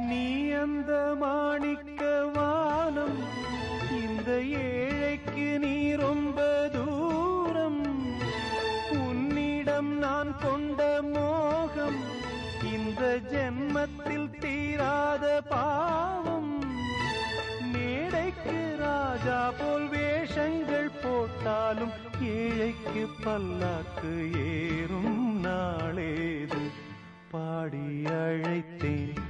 நீ அந்த மாணிக்க வானம், இந்த ஏழைக்கு நீ ரொம்ப தூரம். உன்னிடம் நான் கொண்ட மோகம் இந்த ஜென்மத்தில் தீராத பாவம். மேடைக்கு ராஜா போல் வேஷங்கள் போட்டாலும் ஏழைக்கு பல்லாக்கு ஏறும் நாளேது. பாடி அழைத்தேன்